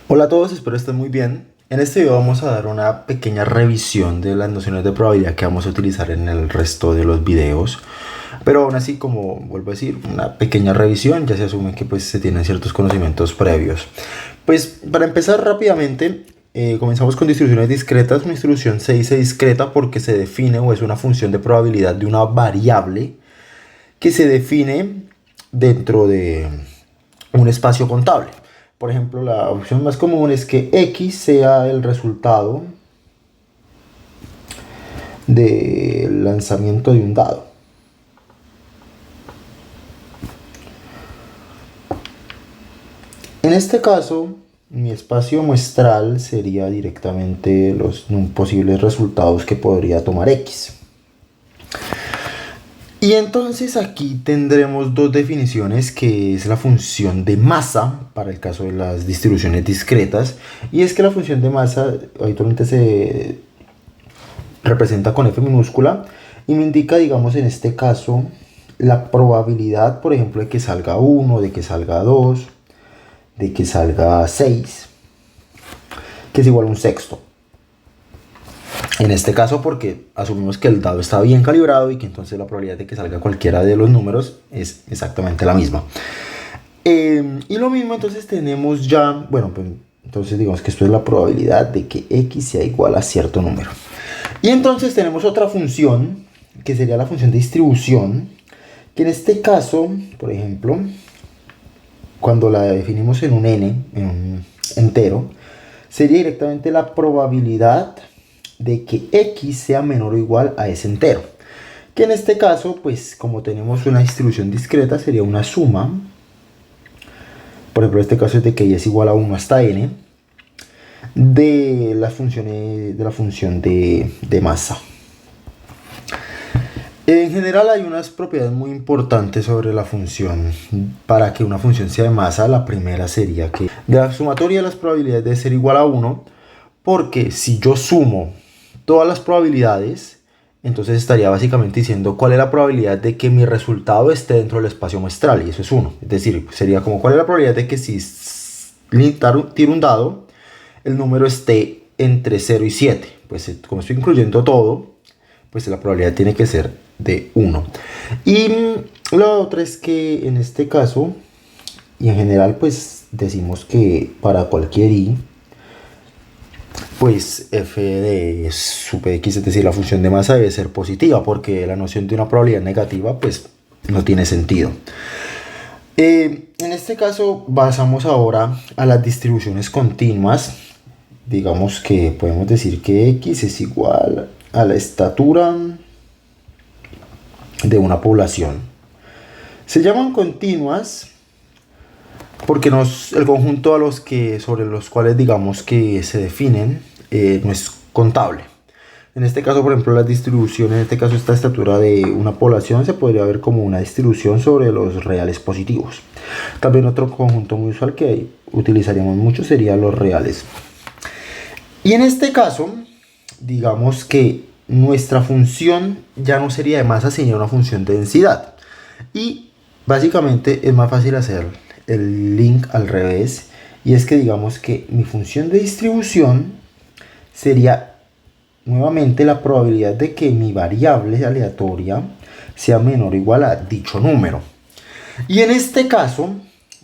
Hola a todos, espero estén muy bien. En este video vamos a dar una pequeña revisión de las nociones de probabilidad que vamos a utilizar en el resto de los videos. Pero aún así, como vuelvo a decir, una pequeña revisión, ya se asume que pues se tienen ciertos conocimientos previos. Pues para empezar rápidamente, comenzamos con distribuciones discretas. Una distribución se dice discreta porque se define o es una función de probabilidad de una variable que se define dentro de un espacio contable. Por ejemplo, la opción más común es que X sea el resultado del lanzamiento de un dado. En este caso, mi espacio muestral sería directamente los posibles resultados que podría tomar X. Y entonces aquí tendremos dos definiciones, que es la función de masa para el caso de las distribuciones discretas, y es que la función de masa habitualmente se representa con F minúscula y me indica, digamos, en este caso la probabilidad, por ejemplo, de que salga 1, de que salga 2, de que salga 6, que es igual a un sexto. En este caso, porque asumimos que el dado está bien calibrado y que entonces la probabilidad de que salga cualquiera de los números es exactamente la misma. Y lo mismo entonces tenemos ya, bueno, pues entonces digamos que esto es la probabilidad de que X sea igual a cierto número. Y entonces tenemos otra función, que sería la función de distribución, que en este caso, por ejemplo, cuando la definimos en un n, en un entero, sería directamente la probabilidad de que X sea menor o igual a ese entero. Que en este caso, pues como tenemos una distribución discreta, sería una suma. Por ejemplo, este caso es de que Y es igual a 1 hasta n de las funciones de la función de masa. En general hay unas propiedades muy importantes sobre la función. Para que una función sea de masa, la primera sería que la sumatoria de las probabilidades debe ser igual a 1, porque si yo sumo todas las probabilidades, entonces estaría básicamente diciendo cuál es la probabilidad de que mi resultado esté dentro del espacio muestral, y eso es 1. Es decir, sería como cuál es la probabilidad de que si tiro un dado, el número esté entre 0 y 7. Pues como estoy incluyendo todo, pues la probabilidad tiene que ser de 1. Y la otra es que en este caso, y en general, pues decimos que para cualquier i, pues f de sub x, es decir, la función de masa debe ser positiva, porque la noción de una probabilidad negativa, pues no tiene sentido. En este caso, pasamos ahora a las distribuciones continuas. Digamos que podemos decir que x es igual a la estatura de una población. Se llaman continuas porque el conjunto sobre los cuales digamos que se definen no es contable. En este caso, por ejemplo, las distribuciones, en este caso esta estatura de una población se podría ver como una distribución sobre los reales positivos. También otro conjunto muy usual que utilizaríamos mucho sería los reales. Y en este caso, digamos que nuestra función ya no sería de masa, sino una función de densidad. Y básicamente es más fácil hacer el link al revés. Y es que digamos que mi función de distribución sería nuevamente la probabilidad de que mi variable aleatoria sea menor o igual a dicho número. Y en este caso,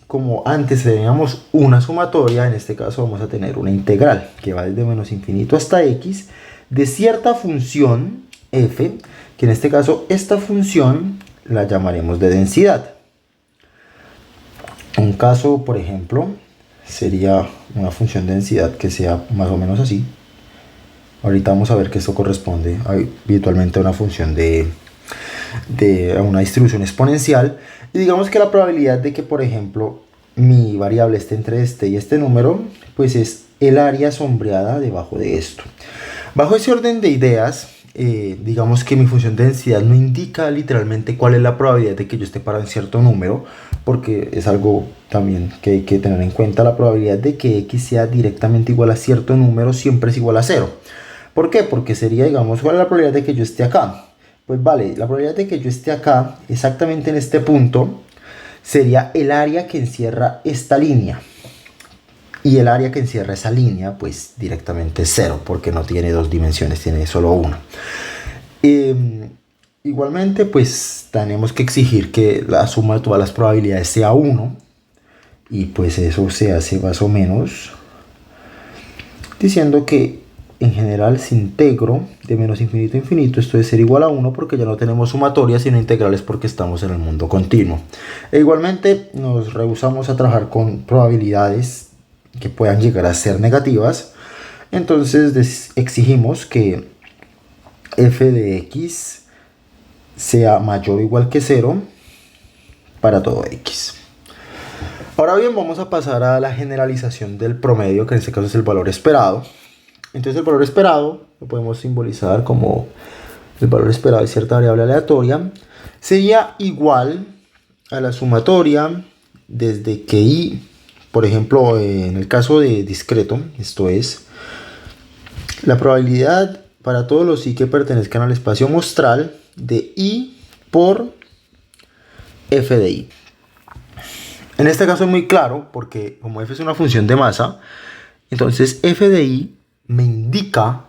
como antes teníamos una sumatoria, en este caso vamos a tener una integral que va desde menos infinito hasta x de cierta función f, que en este caso esta función la llamaremos de densidad. Un caso, por ejemplo, sería una función de densidad que sea más o menos así. Ahorita vamos a ver que esto corresponde habitualmente a una función a una distribución exponencial. Y digamos que la probabilidad de que, por ejemplo, mi variable esté entre este y este número, pues es el área sombreada debajo de esto. Bajo ese orden de ideas, digamos que mi función de densidad no indica literalmente cuál es la probabilidad de que yo esté parado en cierto número, porque es algo también que hay que tener en cuenta. La probabilidad de que x sea directamente igual a cierto número siempre es igual a 0. ¿Por qué? Porque sería, digamos, ¿cuál es la probabilidad de que yo esté acá? Pues vale, la probabilidad de que yo esté acá, exactamente en este punto, sería el área que encierra esta línea. Y el área que encierra esa línea, pues directamente es cero, porque no tiene dos dimensiones, tiene solo una. Igualmente, pues tenemos que exigir que la suma de todas las probabilidades sea 1. Y pues eso se hace más o menos diciendo que en general si integro de menos infinito a infinito, esto debe ser igual a 1 porque ya no tenemos sumatorias sino integrales porque estamos en el mundo continuo. E igualmente nos rehusamos a trabajar con probabilidades que puedan llegar a ser negativas. Entonces exigimos que f de x sea mayor o igual que 0 para todo x. Ahora bien, vamos a pasar a la generalización del promedio, que en este caso es el valor esperado. Entonces el valor esperado lo podemos simbolizar como el valor esperado de cierta variable aleatoria. Sería igual a la sumatoria desde que i, por ejemplo, en el caso de discreto, esto es la probabilidad para todos los i que pertenezcan al espacio mostral de i por f de i. En este caso es muy claro porque como f es una función de masa, entonces f de i me indica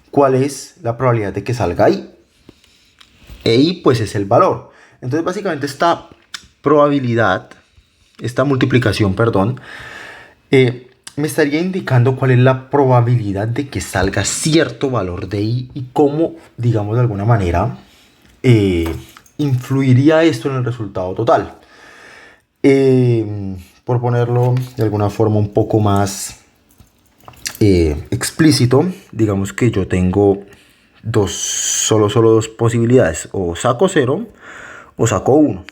cuál es la probabilidad de que salga i. E i pues es el valor. Entonces básicamente esta probabilidad, esta multiplicación, perdón, me estaría indicando cuál es la probabilidad de que salga cierto valor de i y cómo, digamos de alguna manera, influiría esto en el resultado total. Por ponerlo de alguna forma un poco más explícito, digamos que yo tengo solo dos posibilidades, o saco 0 o saco 1,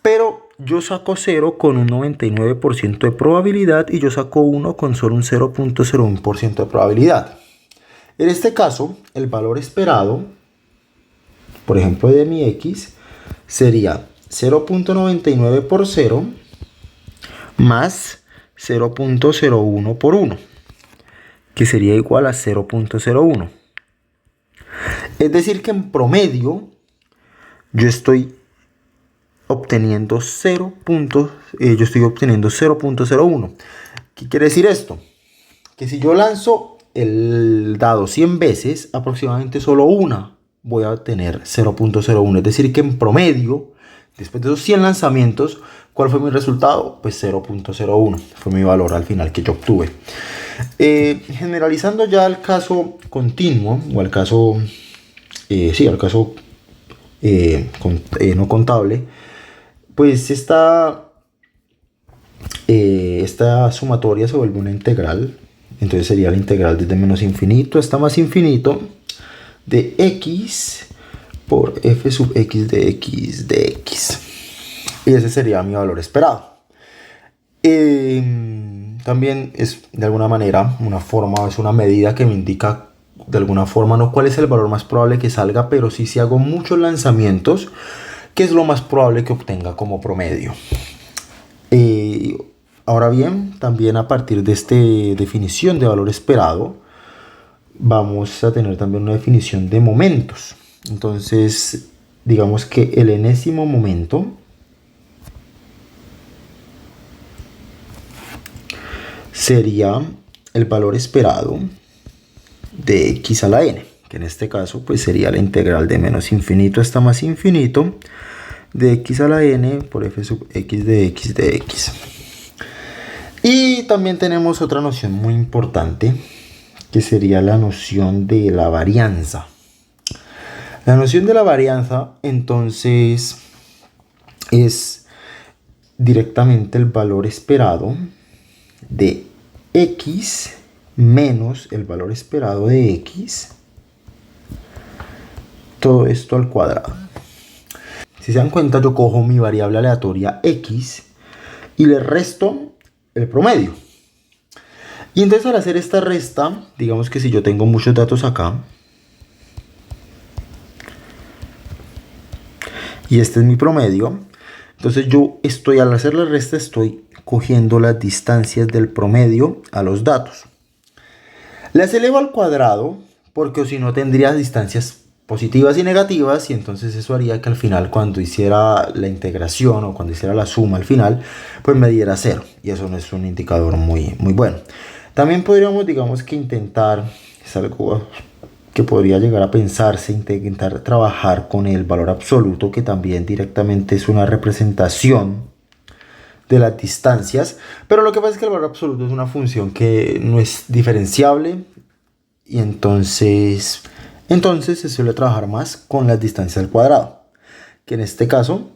pero yo saco 0 con un 99% de probabilidad y yo saco 1 con solo un 0.01% de probabilidad. En este caso, el valor esperado, por ejemplo de mi x, sería 0.99 por 0 más 0.01 por 1, que sería igual a 0.01. Es decir que en promedio yo estoy obteniendo 0.01. ¿Qué quiere decir esto? Que si yo lanzo el dado 100 veces, aproximadamente solo una voy a obtener 0.01. Es decir que en promedio, después de esos 100 lanzamientos, ¿cuál fue mi resultado? Pues 0.01 fue mi valor al final que yo obtuve. Generalizando ya al caso continuo o al caso, al caso no contable, pues esta sumatoria se vuelve una integral. Entonces sería la integral desde menos infinito hasta más infinito de x por f sub x de x de x. Y ese sería mi valor esperado. También es de alguna manera una forma, es una medida que me indica de alguna forma no cuál es el valor más probable que salga, pero sí si hago muchos lanzamientos, qué es lo más probable que obtenga como promedio. Ahora bien, también a partir de esta definición de valor esperado, vamos a tener también una definición de momentos. Entonces, digamos que el enésimo momento sería el valor esperado de x a la n, que en este caso pues sería la integral de menos infinito hasta más infinito de x a la n por f sub x de x de x. Y también tenemos otra noción muy importante, que sería la noción de la varianza. La noción de la varianza, entonces, es directamente el valor esperado de x menos el valor esperado de x, todo esto al cuadrado. Si se dan cuenta, yo cojo mi variable aleatoria x y le resto el promedio. Y entonces al hacer esta resta, digamos que si yo tengo muchos datos acá, y este es mi promedio, entonces yo estoy, al hacer la resta, estoy cogiendo las distancias del promedio a los datos. Las elevo al cuadrado, porque si no tendría distancias positivas y negativas, y entonces eso haría que al final, cuando hiciera la integración o cuando hiciera la suma al final, pues me diera cero, y eso no es un indicador muy bueno. También podríamos, digamos, que intentar, es algo que podría llegar a pensarse, intentar trabajar con el valor absoluto, que también directamente es una representación de las distancias, pero lo que pasa es que el valor absoluto es una función que no es diferenciable, y entonces se suele trabajar más con las distancias al cuadrado, que en este caso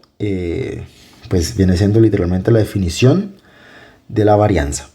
pues viene siendo literalmente la definición de la varianza.